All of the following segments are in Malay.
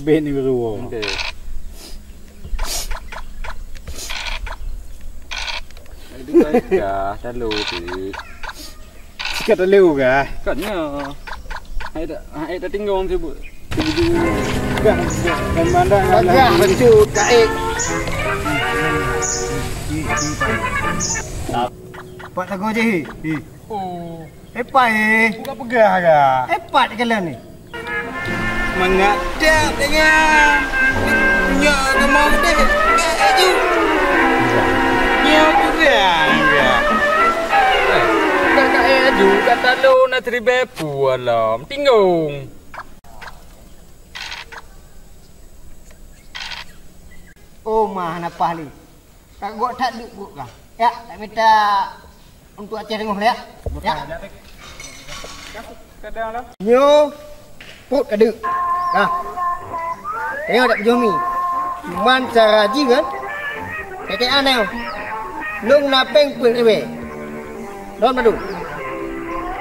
Bit ni beruang. Okey. Itu dah lalu tu. Sikat tak leu ke? Katnya. Hai dah tinggal tu. Dan mandang Bagah betul kaik. Pak tago je. Oh, Epai. bukan pegah ke? Epat kala ni. Mengadap dengan punya ke mau deh. Aju. Nyo tu dia. kakak aju kata lu nak teribepu alam. Tinggung. Oh mah napah ni. Kak gok tak duk gok lah. Ya, tak minta untuk Aceh dengoh ya. Ya. Kadang lah. Nyo put kaduk. Dah. Tengok tak jomi. Cuman cara ji kan. Kakek aneh. Lung napeng pun rebe. Don madu.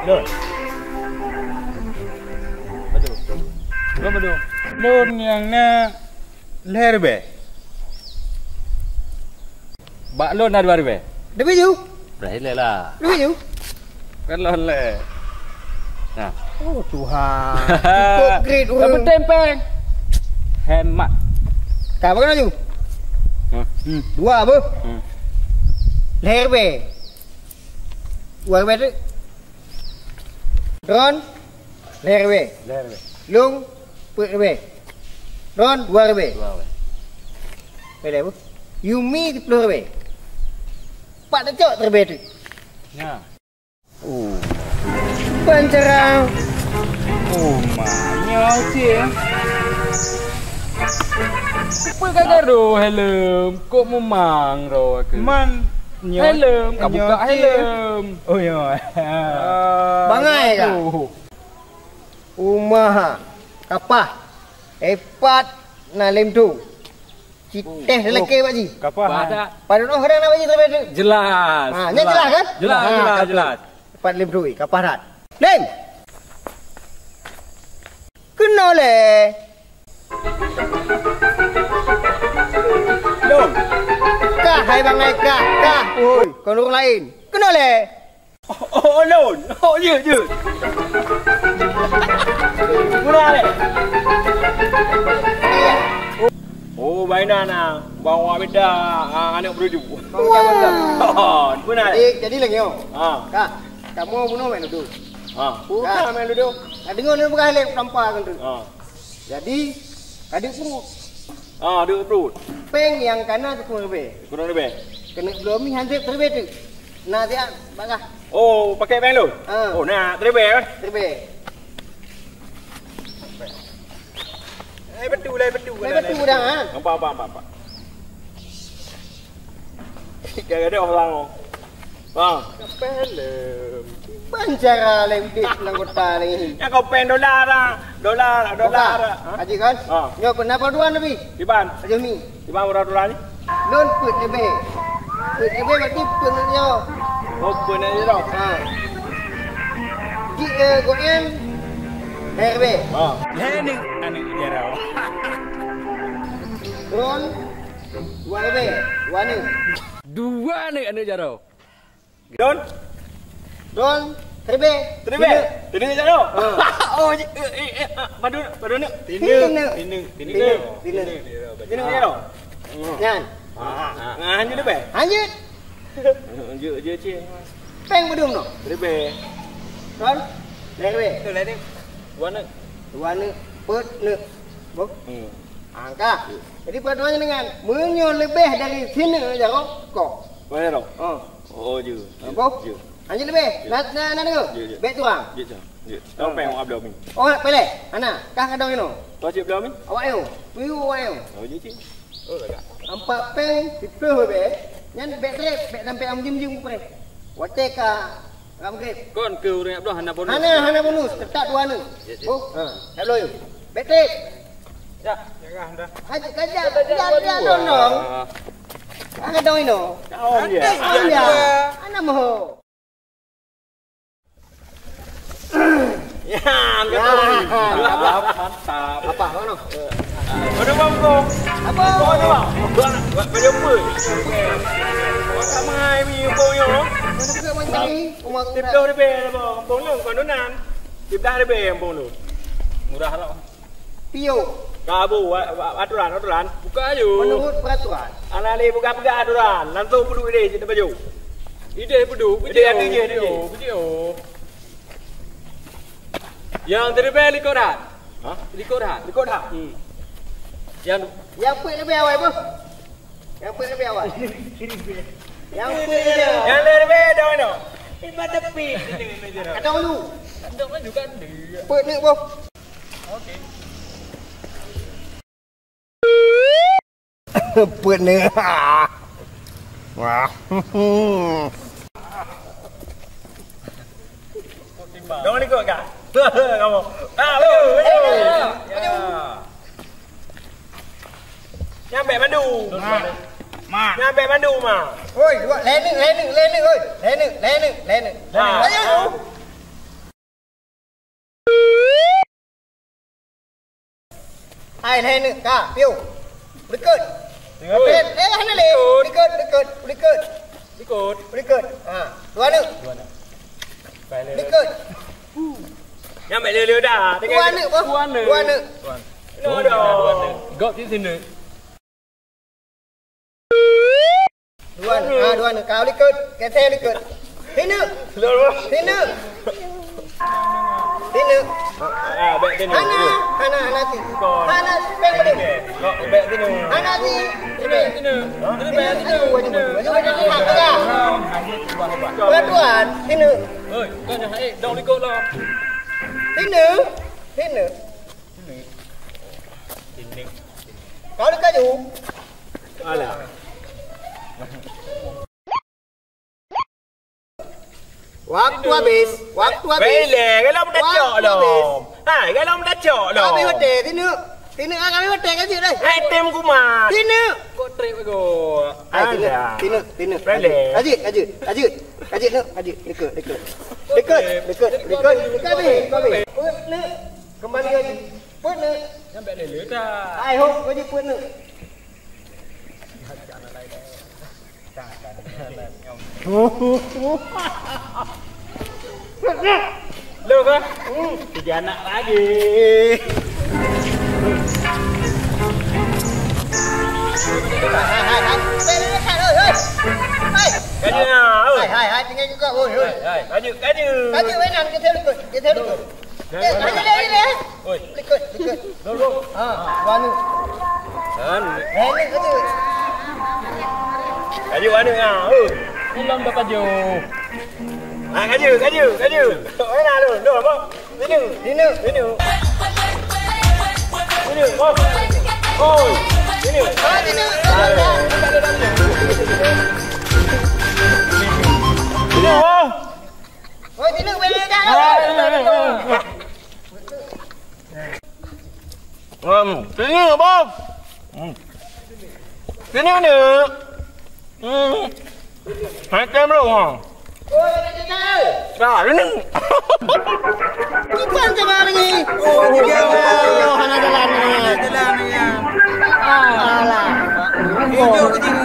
Don. Betul. Don yang na leher be. Bak lu nak 2,000. Debi ju. Berhelai lah. Debi ju. Kan lu le. Nah. Oh Tuhan. Cukup grade Tak orang. bertempeng. Hemat. Kau makan ju. Dua apa? Leher be. Dua be tu. Ron. Leher be. Leher be. Lung. Put be. Ron. Dua be. Beda apa? Yumi 10 be. Pak tak cok terbe tu. Nah. Oh. Pancarang. Oh manyau sih. Apa kakak ro helm? Kok memang ro aku. Man Helm, kau buka helm. Oh ya. Bangai kah? Umah. Kapah. Epat na lem tu. Citeh lelaki pak ji. Kapal. Pada Pada noh kadang nak pak ji terbe tu. jelas. Ha, nya jelas kan? Jelas. Epat lem tu. Kapah rat. Lem. Kena le. Dong. Kah hai bangai kah. Kah. Oi, kau orang lain. Kena le. Oh, Lon. Oh, je. Murah le. Oh, mainan ah. Bawa beda anak beruju. Wah. Oh, benar. Jadi lagi yo. Ah. Kah. Kamu bunuh main duduk. Bukan main duduk. Nak dengar ni bukan lek nampak kan tu. Jadi adik pun Duduk perut. peng yang kanan tu kurang lebih. Kurang lebih. Kena belum ni handip terlebih tu. Nak dia bagah Oh, pakai peng lu? Oh, nak terlebih kan? terlebih. Betul. Betul dah ha. Nampak. Kadang-kadang orang bang, helm. Pancara lembik anggota lagi. Yang kau pen dolar. Haji kan? Nyo kenapa dua lebih? Di ban. Aja mi. Di ban berapa dolar ni? Non put lebih. Put lebih berarti pun nyo. Oh, pun aja tau. Ha. Ji goen. Herbe. Ini anak jarau. Ron. Dua lebih. Dua ni. Dua ni anak jaro. Don. Ron. Terbe. Terbe. Tinu je tu. Oh, padu nak. Tinu. Tinu je tu. Nyan. Lanjut dah, Be. Lanjut. Je cik. Peng bedum no. Terbe. Ron. Terbe. Tu lah ni. Warna. Dua ni. Put ni. Buk. Angka. Jadi peraturannya dengan menyo lebih dari sini aja kok. Mana tu? Oh, je. Buk. Lanjut lebih. Nak tu. Baik tu orang. Je. Tahu peng abdo mi. Oh, pilih. Ana, kah kadang ini. Tahu cik abdo mi? Awak yo. Piu awak yo. Oh, je cik. Oh, tak. Empat peng dipeh be. Nyan baik trip, baik sampai am jim pre. Wate ka ram grip. Kon ke orang abdo hana bonus. Hana bonus, tetap dua ni. Oh, tak boleh. Baik trip. Ya, jangan dah. Kaja dong. Ada dong ini. Kau dia. Ya. Ana moho. Ya, mantap. Apa kono? Ada bangkong. Apa? Ada bang. Baju apa? Apa mai mi boyo? Mana ke macam ni? Umar Tip dah be bang. Boyo kononan. Tip dah be bang lu. Murah lah. Pio. Kabu aturan. Buka ayo. Menurut peraturan. Anak ni buka aturan. Langsung peduli dia cerita baju. Ide pedu. Video. Yang terbaik likoran. Hah? Likoran. Ikut dah. Yang put lebih awal bos. Yang put lebih awal. Yang put lebih awal. Yang lebih dah no. Ibat tepi. Ada dulu. Ada kan juga dia. Put ni bos. Okey. Put ni. Wah. Jangan ikut kak. Kamu. Nyampe Bandung. Nyampe Bandung mah. Oi, dua lening oi. Lening. Ayo. Hai lening ka, piu. Dekat. Hana le. Dekat. Ikut. Dua ni. Dekat. Nyampe leu dah. Dua ni bos. Dua ni. Gop di sini. Dua ni. Kau dekat. Kete dekat. Sini. Sini. Baik sini. Hana ti. Hana peng bedum. Kok baik sini. Hana ti. Sini. Peraturan. Sini. Oi, kau jangan dong ikut lah. Sini. Kau dekat tu. Alah. Waktu habis. Bele, kalau dah cok dah. Kalau dah cok dah. Kami hotel sini. Sini kami hotel kat sini. Item kumat. Sini. Kau trip aku. Ada. Sini. Bele. Ajit. Dekat. Kami. Put ni. Kembali lagi. Put ni. Nyampe lelu dah. Ai hok bagi put ni. Lu kan? Tiga anak lagi. Hai, tinggal juga. Oi. Kaju mainan kita ikut. Oi. Ikut. Dulu. Wanu. Dan. Ini kaju. Kaju mana ngah? Belum dapat jo. Kaju. Mana lu apa? Sini. Bos. Oi. Sini. Sini. Oi, sini boleh dah. Sini bos. Sini mana? Hai kamera ha. Oi, dah. Dah, ini. Kita jangan lagi. Oh, jangan. Hana jalan ni. Alah. Tunjuk ke tengok.